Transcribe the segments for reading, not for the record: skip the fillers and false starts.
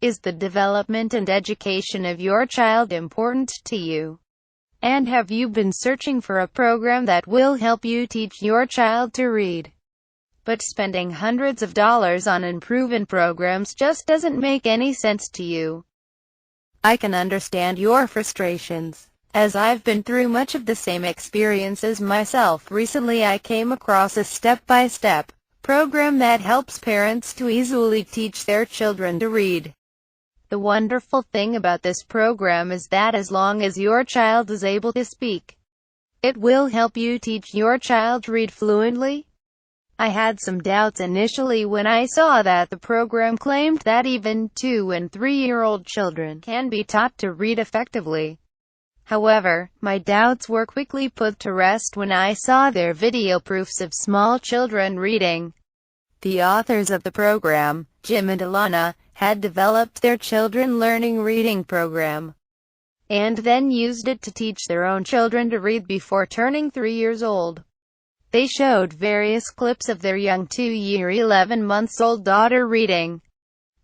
Is the development and education of your child important to you? And have you been searching for a program that will help you teach your child to read? But spending hundreds of dollars on unproven programs just doesn't make any sense to you. I can understand your frustrations, as I've been through much of the same experiences myself. Recently I came across a step-by-step program that helps parents to easily teach their children to read. The wonderful thing about this program is that as long as your child is able to speak, it will help you teach your child to read fluently. I had some doubts initially when I saw that the program claimed that even 2- and 3-year-old children can be taught to read effectively. However, my doubts were quickly put to rest when I saw their video proofs of small children reading. The authors of the program, Jim and Alana, had developed their children learning reading program, and then used it to teach their own children to read before turning 3 years old. They showed various clips of their young 2-year 11-month-old daughter reading,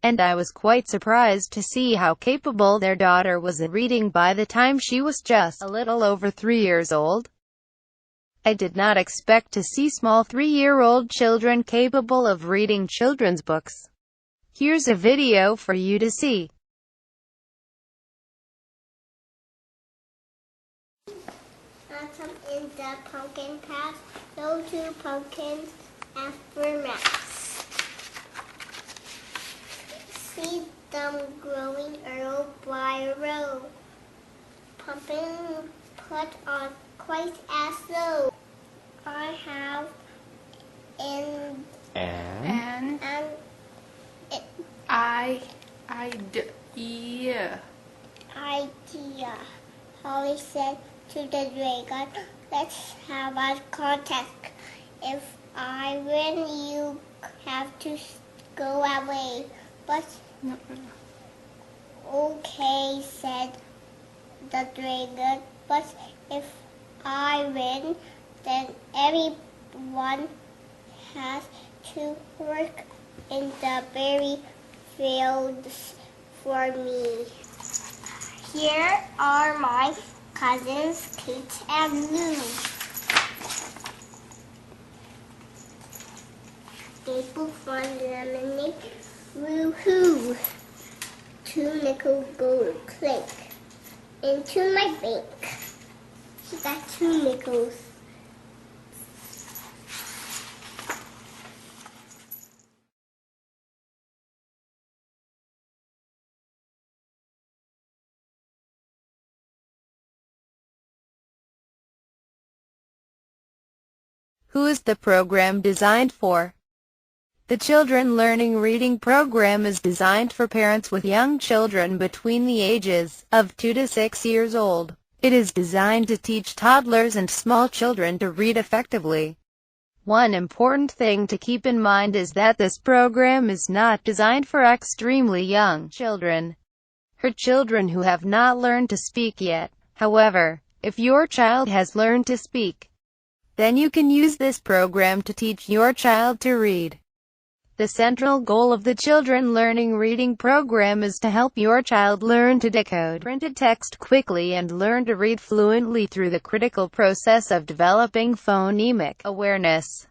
and I was quite surprised to see how capable their daughter was at reading by the time she was just a little over 3 years old. I did not expect to see small 3-year-old children capable of reading children's books. Here's a video for you to see. Some in the pumpkin patch, no 2 pumpkins after mass. See them growing row by row. Pumpkin put on quite as though. I have an idea. Holly said to the dragon, let's have a contest. If I win, you have to go away. But okay, said the dragon. But if I win, then everyone has to work in the berry fields for me. Here are my cousins, Kate and Lou. Maple fun lemonade, woohoo! 2 nickels go clink into my bank. She got 2 nickels. Who is the program designed for? The Children Learning Reading program is designed for parents with young children between the ages of 2 to 6 years old. It is designed to teach toddlers and small children to read effectively. One important thing to keep in mind is that this program is not designed for extremely young children, or children who have not learned to speak yet. However, if your child has learned to speak, then you can use this program to teach your child to read. The central goal of the Children Learning Reading program is to help your child learn to decode printed text quickly and learn to read fluently through the critical process of developing phonemic awareness.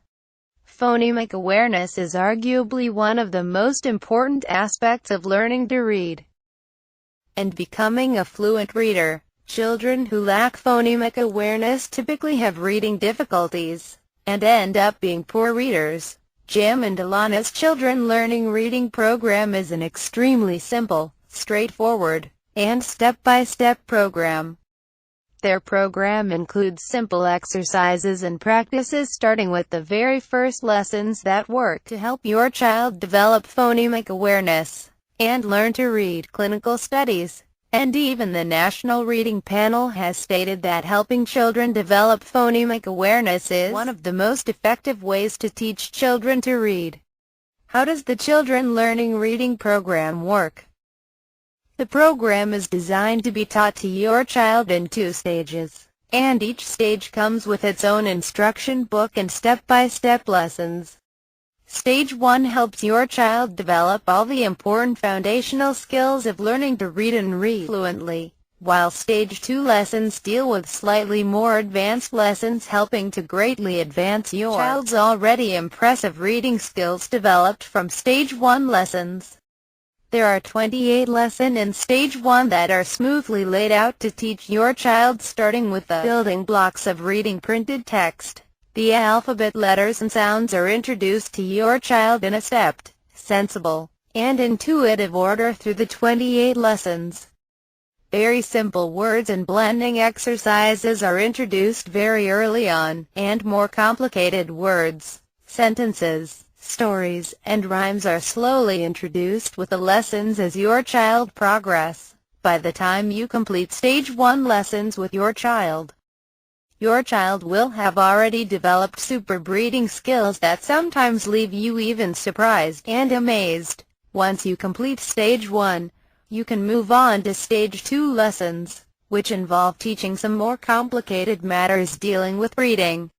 Phonemic awareness is arguably one of the most important aspects of learning to read and becoming a fluent reader. Children who lack phonemic awareness typically have reading difficulties and end up being poor readers. Jim and Alana's Children Learning Reading program is an extremely simple, straightforward, and step-by-step program. Their program includes simple exercises and practices starting with the very first lessons that work to help your child develop phonemic awareness and learn to read. Clinical studies and even the National Reading Panel has stated that helping children develop phonemic awareness is one of the most effective ways to teach children to read. How does the Children Learning Reading program work? The program is designed to be taught to your child in 2 stages, and each stage comes with its own instruction book and step-by-step lessons. Stage 1 helps your child develop all the important foundational skills of learning to read and read fluently, while Stage 2 lessons deal with slightly more advanced lessons, helping to greatly advance your child's already impressive reading skills developed from Stage 1 lessons. There are 28 lessons in Stage 1 that are smoothly laid out to teach your child, starting with the building blocks of reading printed text. The alphabet, letters and sounds are introduced to your child in a stepped, sensible, and intuitive order through the 28 lessons. Very simple words and blending exercises are introduced very early on, and more complicated words, sentences, stories, and rhymes are slowly introduced with the lessons as your child progresses. By the time you complete Stage 1 lessons with your child will have already developed superb reading skills that sometimes leave you even surprised and amazed. Once you complete Stage 1, you can move on to Stage 2 lessons, which involve teaching some more complicated matters dealing with reading.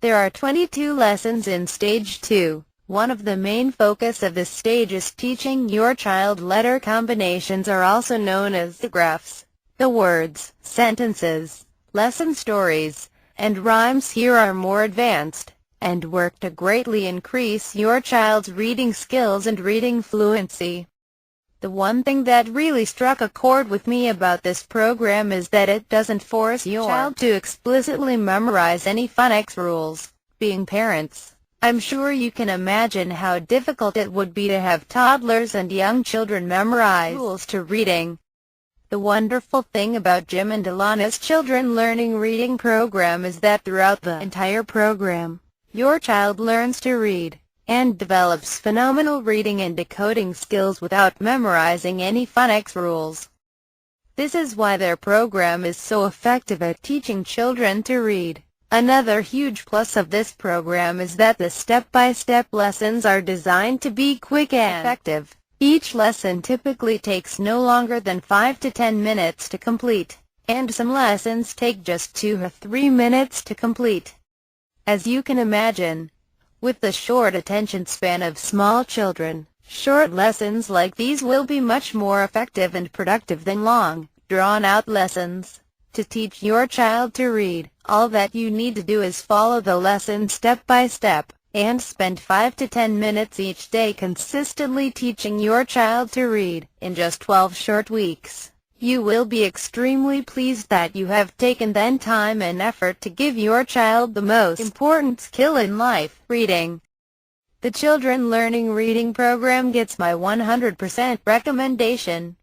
There are 22 lessons in Stage 2. One of the main focus of this stage is teaching your child letter combinations, are also known as the graphs. The words, sentences, lesson stories, and rhymes here are more advanced, and work to greatly increase your child's reading skills and reading fluency. The one thing that really struck a chord with me about this program is that it doesn't force your child to explicitly memorize any phonics rules. Being parents, I'm sure you can imagine how difficult it would be to have toddlers and young children memorize rules to reading. The wonderful thing about Jim and Alana's Children Learning Reading program is that throughout the entire program, your child learns to read and develops phenomenal reading and decoding skills without memorizing any phonics rules. This is why their program is so effective at teaching children to read. Another huge plus of this program is that the step-by-step lessons are designed to be quick and effective. Each lesson typically takes no longer than 5 to 10 minutes to complete, and some lessons take just 2 or 3 minutes to complete. As you can imagine, with the short attention span of small children, short lessons like these will be much more effective and productive than long, drawn-out lessons. To teach your child to read, all that you need to do is follow the lesson step by step, and spend 5 to 10 minutes each day consistently teaching your child to read. In just 12 short weeks, you will be extremely pleased that you have taken the time and effort to give your child the most important skill in life, reading. The Children Learning Reading program gets my 100% recommendation.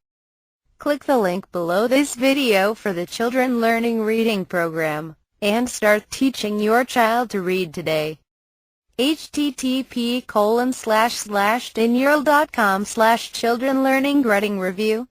Click the link below this video for the Children Learning Reading program, and start teaching your child to read today. http://dineural.com/childrenlearninggrading review